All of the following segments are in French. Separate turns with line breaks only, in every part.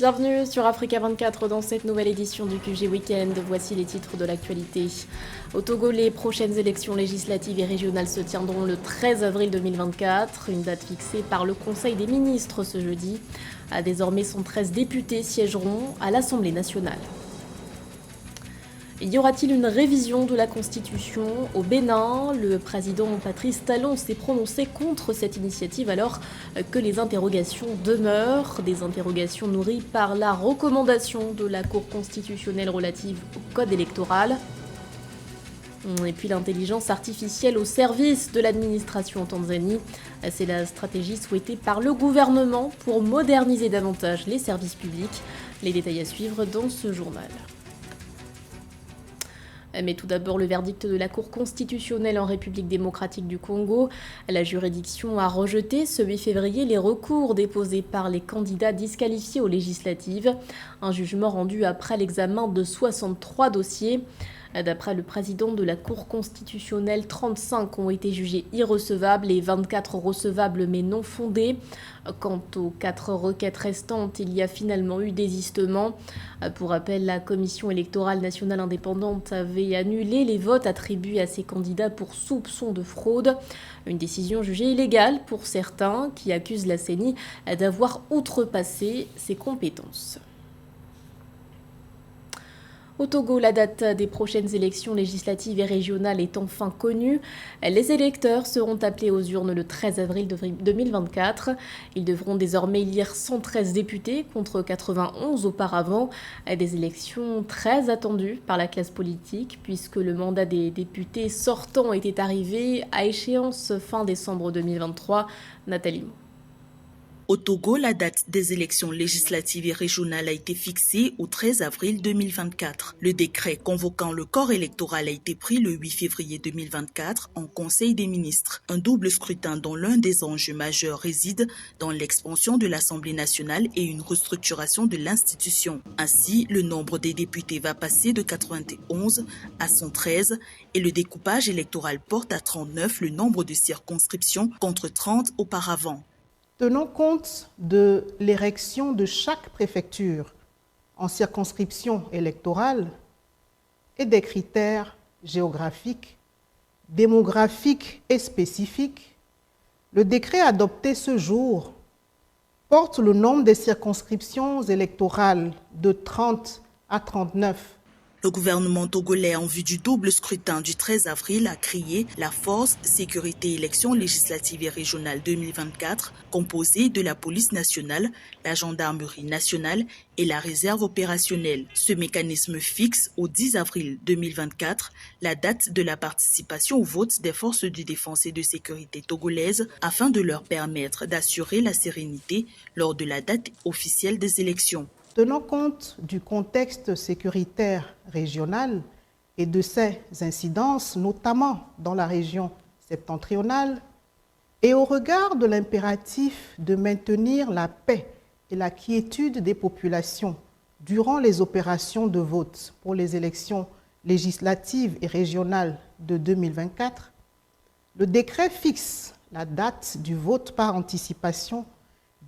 Bienvenue sur Africa 24 dans cette nouvelle édition du QG Weekend. Voici les titres de l'actualité. Au Togo, les prochaines élections législatives et régionales se tiendront le 13 avril 2024, une date fixée par le Conseil des ministres ce jeudi. Désormais, 113 députés siégeront à l'Assemblée nationale. Y aura-t-il une révision de la Constitution au Bénin? Le président Patrice Talon s'est prononcé contre cette initiative alors que les interrogations demeurent. Des interrogations nourries par la recommandation de la Cour constitutionnelle relative au code électoral. Et puis l'intelligence artificielle au service de l'administration en Tanzanie. C'est la stratégie souhaitée par le gouvernement pour moderniser davantage les services publics. Les détails à suivre dans ce journal. Mais tout d'abord, le verdict de la Cour constitutionnelle en République démocratique du Congo. La juridiction a rejeté ce 8 février les recours déposés par les candidats disqualifiés aux législatives. Un jugement rendu après l'examen de 63 dossiers. D'après le président de la Cour constitutionnelle, 35 ont été jugés irrecevables et 24 recevables mais non fondés. Quant aux 4 requêtes restantes, il y a finalement eu désistement. Pour rappel, la Commission électorale nationale indépendante avait annulé les votes attribués à ces candidats pour soupçon de fraude. Une décision jugée illégale pour certains qui accusent la CENI d'avoir outrepassé ses compétences. Au Togo, la date des prochaines élections législatives et régionales est enfin connue. Les électeurs seront appelés aux urnes le 13 avril 2024. Ils devront désormais élire 113 députés contre 91 auparavant. Des élections très attendues par la classe politique puisque le mandat des députés sortants était arrivé à échéance fin décembre 2023. Nathalie Mo.
Au Togo, la date des élections législatives et régionales a été fixée au 13 avril 2024. Le décret convoquant le corps électoral a été pris le 8 février 2024 en Conseil des ministres. Un double scrutin dont l'un des enjeux majeurs réside dans l'expansion de l'Assemblée nationale et une restructuration de l'institution. Ainsi, le nombre des députés va passer de 91 à 113 et le découpage électoral porte à 39 le nombre de circonscriptions contre 30 auparavant.
Tenons compte de l'érection de chaque préfecture en circonscription électorale et des critères géographiques, démographiques et spécifiques. Le décret adopté ce jour porte le nombre des circonscriptions électorales de 30 à 39.
Le gouvernement togolais, en vue du double scrutin du 13 avril, a créé la Force Sécurité Élections législatives et régionales 2024, composée de la police nationale, la gendarmerie nationale et la réserve opérationnelle. Ce mécanisme fixe au 10 avril 2024 la date de la participation au vote des forces de défense et de sécurité togolaises afin de leur permettre d'assurer la sérénité lors de la date officielle des élections.
Tenant compte du contexte sécuritaire régional et de ses incidences, notamment dans la région septentrionale, et au regard de l'impératif de maintenir la paix et la quiétude des populations durant les opérations de vote pour les élections législatives et régionales de 2024, le décret fixe la date du vote par anticipation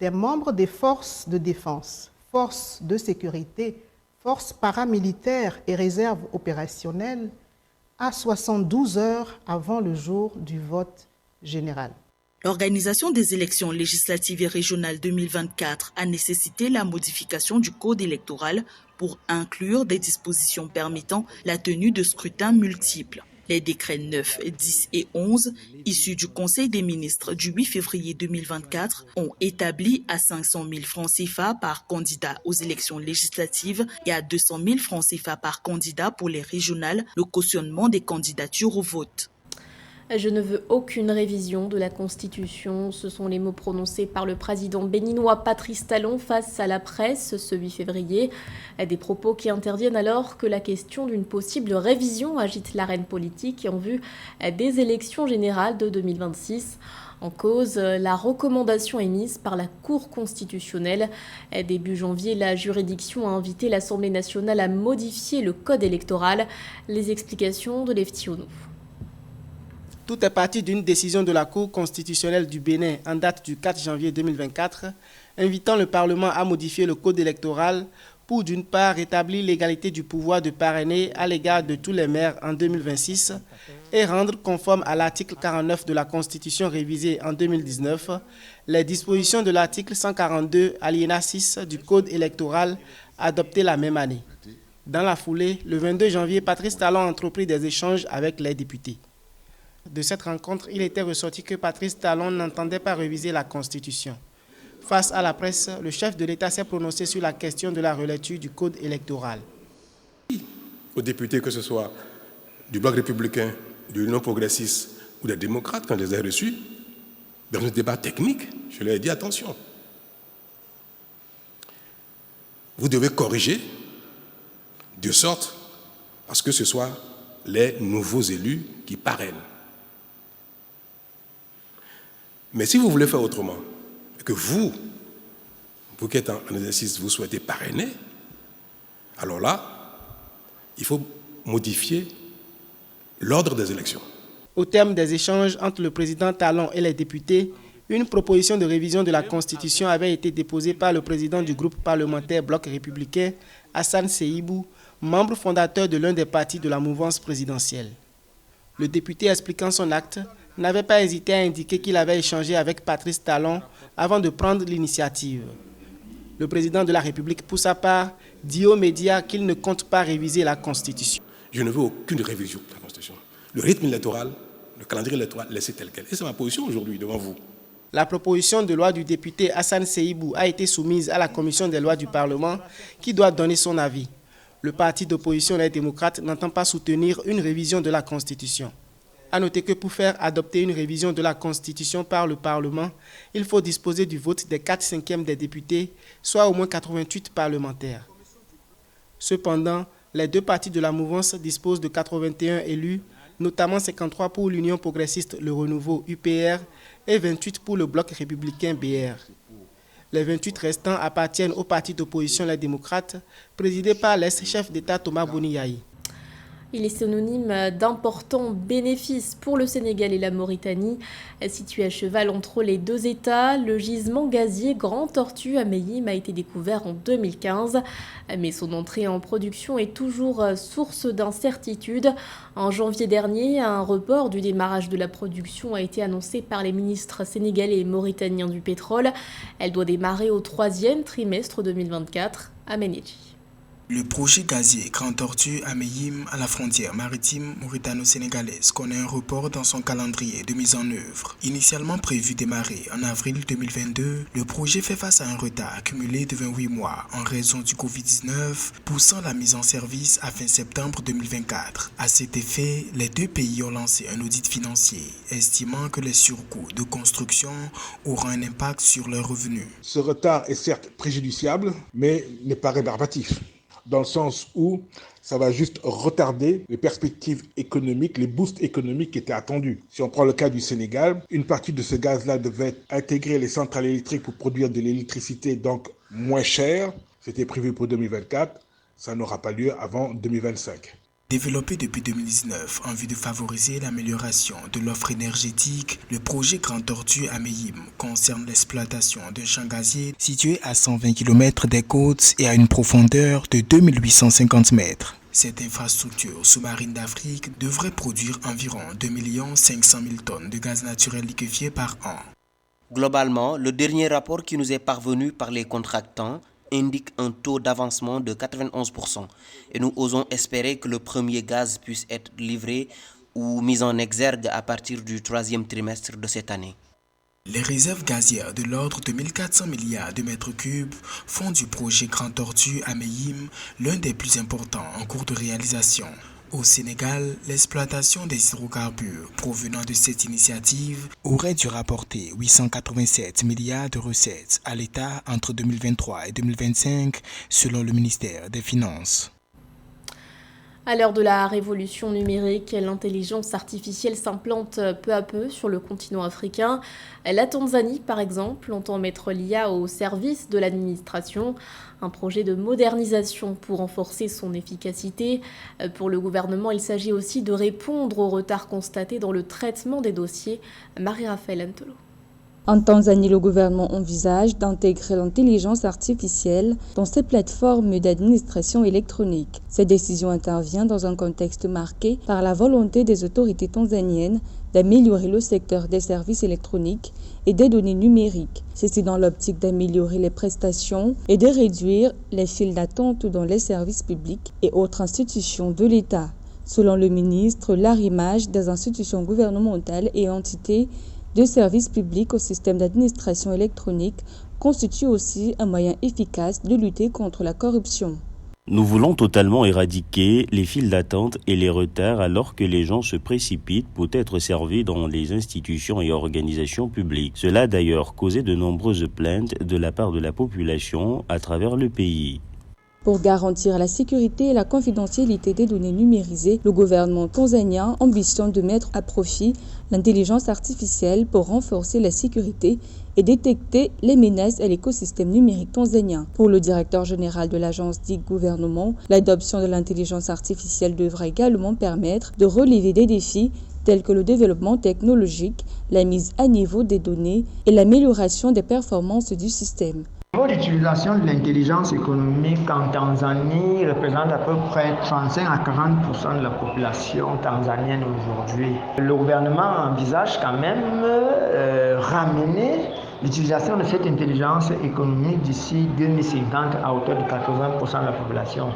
des membres des forces de défense, forces de sécurité, forces paramilitaires et réserves opérationnelles à 72 heures avant le jour du vote général.
L'organisation des élections législatives et régionales 2024 a nécessité la modification du code électoral pour inclure des dispositions permettant la tenue de scrutins multiples. Les décrets 9, 10 et 11, issus du Conseil des ministres du 8 février 2024, ont établi à 500 000 francs CFA par candidat aux élections législatives et à 200 000 francs CFA par candidat pour les régionales le cautionnement des candidatures au vote.
Je ne veux aucune révision de la Constitution. Ce sont les mots prononcés par le président béninois Patrice Talon face à la presse ce 8 février. Des propos qui interviennent alors que la question d'une possible révision agite l'arène politique en vue des élections générales de 2026. En cause, la recommandation émise par la Cour constitutionnelle. Début janvier, la juridiction a invité l'Assemblée nationale à modifier le code électoral. Les explications de Lefty Onou.
Tout est parti d'une décision de la Cour constitutionnelle du Bénin en date du 4 janvier 2024. invitant le Parlement à modifier le code électoral pour d'une part rétablir l'égalité du pouvoir de parrainer à l'égard de tous les maires en 2026 et rendre conforme à l'article 49 de la Constitution révisée en 2019 les dispositions de l'article 142 alinéa 6 du code électoral adopté la même année. Dans la foulée, le 22 janvier, Patrice Talon a entrepris des échanges avec les députés. De cette rencontre, il était ressorti que Patrice Talon n'entendait pas réviser la Constitution. Face à la presse, le chef de l'État s'est prononcé sur la question de la relecture du code électoral.
Aux députés, que ce soit du Bloc républicain, de l'Union progressiste ou des démocrates, quand je les ai reçus, dans un débat technique, je leur ai dit attention. Vous devez corriger de sorte à ce que ce soit les nouveaux élus qui parrainent. Mais si vous voulez faire autrement, et que vous qui êtes en exercice, vous souhaitez parrainer, alors là, il faut modifier l'ordre des élections.
Au terme des échanges entre le président Talon et les députés, une proposition de révision de la Constitution avait été déposée par le président du groupe parlementaire Bloc républicain, Hassan Seibou, membre fondateur de l'un des partis de la mouvance présidentielle. Le député, expliquant son acte, n'avait pas hésité à indiquer qu'il avait échangé avec Patrice Talon avant de prendre l'initiative. Le président de la République, pour sa part, dit aux médias qu'il ne compte pas réviser la Constitution.
Je ne veux aucune révision de la Constitution. Le rythme électoral, le calendrier électoral, laissez tel quel. Et c'est ma position aujourd'hui devant vous.
La proposition de loi du député Hassan Seibou a été soumise à la commission des lois du Parlement qui doit donner son avis. Le parti d'opposition, les démocrates, n'entend pas soutenir une révision de la Constitution. À noter que pour faire adopter une révision de la Constitution par le Parlement, il faut disposer du vote des 4/5 des députés, soit au moins 88 parlementaires. Cependant, les deux partis de la mouvance disposent de 81 élus, notamment 53 pour l'Union progressiste Le Renouveau UPR et 28 pour le Bloc républicain BR. Les 28 restants appartiennent au parti d'opposition Les Démocrates, présidé par l'ex-chef d'État Thomas Boniaï.
Il est synonyme d'importants bénéfices pour le Sénégal et la Mauritanie. Situé à cheval entre les deux États, le gisement gazier Grand Tortue à Meyim a été découvert en 2015. Mais son entrée en production est toujours source d'incertitude. En janvier dernier, un report du démarrage de la production a été annoncé par les ministres sénégalais et mauritaniens du pétrole. Elle doit démarrer au 3e trimestre 2024 à Ménédji.
Le projet gazier Grand Tortue à Meyim, à la frontière maritime mauritano-sénégalaise, connaît un report dans son calendrier de mise en œuvre. Initialement prévu démarrer en avril 2022, le projet fait face à un retard accumulé de 28 mois en raison du Covid-19, poussant la mise en service à fin septembre 2024. À cet effet, les deux pays ont lancé un audit financier, estimant que les surcoûts de construction auront un impact sur leurs revenus.
Ce retard est certes préjudiciable, mais n'est pas rébarbatif, dans le sens où ça va juste retarder les perspectives économiques, les boosts économiques qui étaient attendus. Si on prend le cas du Sénégal, une partie de ce gaz-là devait intégrer les centrales électriques pour produire de l'électricité, donc moins chère. C'était prévu pour 2024, ça n'aura pas lieu avant 2025.
Développé depuis 2019 en vue de favoriser l'amélioration de l'offre énergétique, le projet Grand Tortue à Meyim concerne l'exploitation d'un champ gazier situé à 120 km des côtes et à une profondeur de 2850 mètres. Cette infrastructure sous-marine d'Afrique devrait produire environ 2 500 000 tonnes de gaz naturel liquéfié par an.
Globalement, le dernier rapport qui nous est parvenu par les contractants indique un taux d'avancement de 91% et nous osons espérer que le premier gaz puisse être livré ou mis en exergue à partir du 3e trimestre de cette année.
Les réserves gazières de l'ordre de 1400 milliards de mètres cubes font du projet Grand Tortue à Meyim l'un des plus importants en cours de réalisation. Au Sénégal, l'exploitation des hydrocarbures provenant de cette initiative aurait dû rapporter 887 milliards de recettes à l'État entre 2023 et 2025, selon le ministère des Finances.
À l'heure de la révolution numérique, l'intelligence artificielle s'implante peu à peu sur le continent africain. La Tanzanie, par exemple, entend mettre l'IA au service de l'administration. Un projet de modernisation pour renforcer son efficacité. Pour le gouvernement, il s'agit aussi de répondre aux retards constatés dans le traitement des dossiers. Marie-Raphaël Antolo.
En Tanzanie, le gouvernement envisage d'intégrer l'intelligence artificielle dans ses plateformes d'administration électronique. Cette décision intervient dans un contexte marqué par la volonté des autorités tanzaniennes d'améliorer le secteur des services électroniques et des données numériques. Ceci dans l'optique d'améliorer les prestations et de réduire les files d'attente dans les services publics et autres institutions de l'État. Selon le ministre, l'arrimage des institutions gouvernementales et entités de services publics au système d'administration électronique constitue aussi un moyen efficace de lutter contre la corruption.
Nous voulons totalement éradiquer les files d'attente et les retards alors que les gens se précipitent pour être servis dans les institutions et organisations publiques. Cela a d'ailleurs causé de nombreuses plaintes de la part de la population à travers le pays.
Pour garantir la sécurité et la confidentialité des données numérisées, le gouvernement tanzanien ambitionne de mettre à profit l'intelligence artificielle pour renforcer la sécurité et détecter les menaces à l'écosystème numérique tanzanien. Pour le directeur général de l'agence dite gouvernement, l'adoption de l'intelligence artificielle devra également permettre de relever des défis tels que le développement technologique, la mise à niveau des données et l'amélioration des performances du système.
L'utilisation de l'intelligence économique en Tanzanie représente à peu près 35 à 40% de la population tanzanienne aujourd'hui. Le gouvernement envisage quand même ramener l'utilisation de cette intelligence économique d'ici 2050 à hauteur de 80% de la population.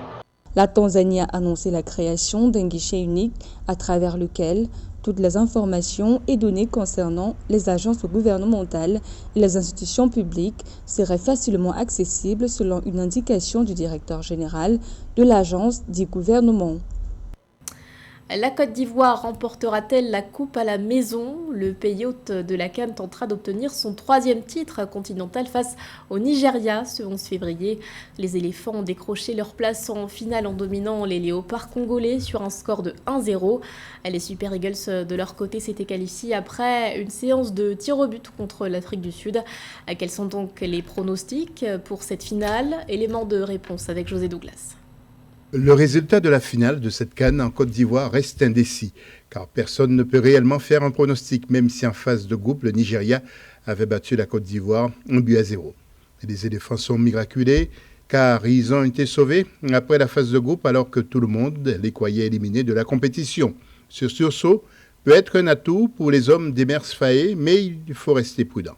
La Tanzanie a annoncé la création d'un guichet unique à travers lequel toutes les informations et données concernant les agences gouvernementales et les institutions publiques seraient facilement accessibles selon une indication du directeur général de l'agence du gouvernement.
La Côte d'Ivoire remportera-t-elle la coupe à la maison? Le pays hôte de la CAN tentera d'obtenir son 3e titre continental face au Nigeria ce 11 février. Les éléphants ont décroché leur place en finale en dominant les léopards congolais sur un score de 1-0. Les Super Eagles de leur côté s'étaient qualifiés après une séance de tir au but contre l'Afrique du Sud. Quels sont donc les pronostics pour cette finale? Élément de réponse avec José Douglas.
Le résultat de la finale de cette CAN en Côte d'Ivoire reste indécis, car personne ne peut réellement faire un pronostic, même si en phase de groupe, le Nigeria avait battu la Côte d'Ivoire 1-0. Les éléphants sont miraculés, car ils ont été sauvés après la phase de groupe, alors que tout le monde les croyait éliminés de la compétition. Ce sursaut peut être un atout pour les hommes d'Emers Faé, mais il faut rester prudent.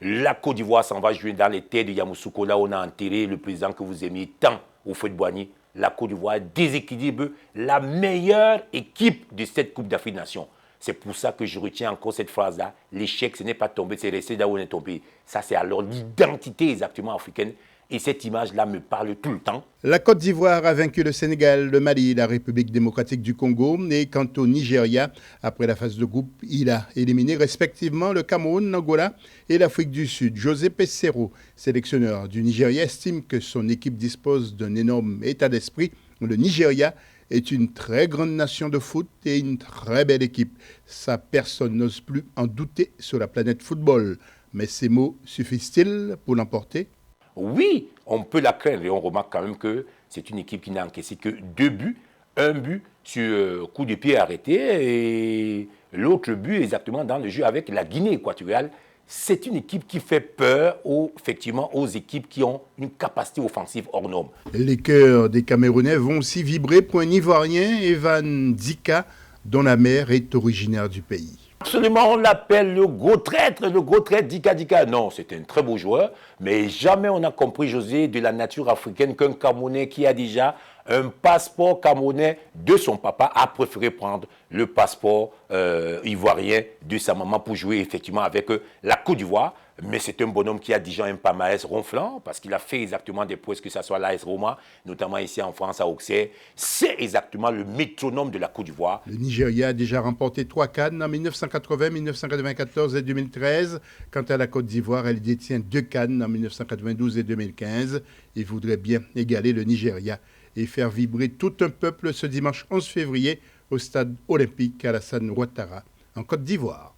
La Côte d'Ivoire s'en va jouer dans les terres de Yamoussoukro, là où on a enterré le président que vous aimiez tant, Houphouët-Boigny. La Côte d'Ivoire déséquilibre la meilleure équipe de cette Coupe d'Afrique des Nations. C'est pour ça que je retiens encore cette phrase-là. L'échec, ce n'est pas tombé, c'est resté là où on est tombé. Ça, c'est alors l'identité exactement africaine. Et cette image-là me parle tout le temps.
La Côte d'Ivoire a vaincu le Sénégal, le Mali, la République démocratique du Congo. Et quant au Nigeria, après la phase de groupe, il a éliminé respectivement le Cameroun, l'Angola et l'Afrique du Sud. José Peseiro, sélectionneur du Nigeria, estime que son équipe dispose d'un énorme état d'esprit. Le Nigeria est une très grande nation de foot et une très belle équipe. Ça, personne n'ose plus en douter sur la planète football. Mais ces mots suffisent-ils pour l'emporter ?
Oui, on peut la craindre et on remarque quand même que c'est une équipe qui n'a encaissé que 2 buts. Un but sur coup de pied arrêté et l'autre but exactement dans le jeu avec la Guinée équatoriale. C'est une équipe qui fait peur effectivement aux équipes qui ont une capacité offensive hors norme.
Les cœurs des Camerounais vont aussi vibrer pour un Ivoirien, Evan Dika, dont la mère est originaire du pays.
Absolument, on l'appelle le gros traître Dika Dika. Non, c'est un très beau joueur, mais jamais on a compris, José, de la nature africaine qu'un Camerounais qui a déjà un passeport camerounais de son papa a préféré prendre le passeport ivoirien de sa maman pour jouer effectivement avec la Côte d'Ivoire. Mais c'est un bonhomme qui a déjà un palmarès ronflant parce qu'il a fait exactement des prouesses, que ce soit à l'AS Roma, notamment ici en France, à Auxerre. C'est exactement le métronome de la Côte d'Ivoire.
Le Nigeria a déjà remporté 3 CAN en 1980, 1994 et 2013. Quant à la Côte d'Ivoire, elle détient 2 CAN en 1992 et 2015. Il voudrait bien égaler le Nigeria et faire vibrer tout un peuple ce dimanche 11 février au stade olympique Alassane Ouattara en Côte d'Ivoire.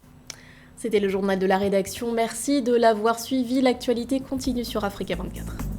C'était le journal de la rédaction. Merci de l'avoir suivi. L'actualité continue sur Africa 24.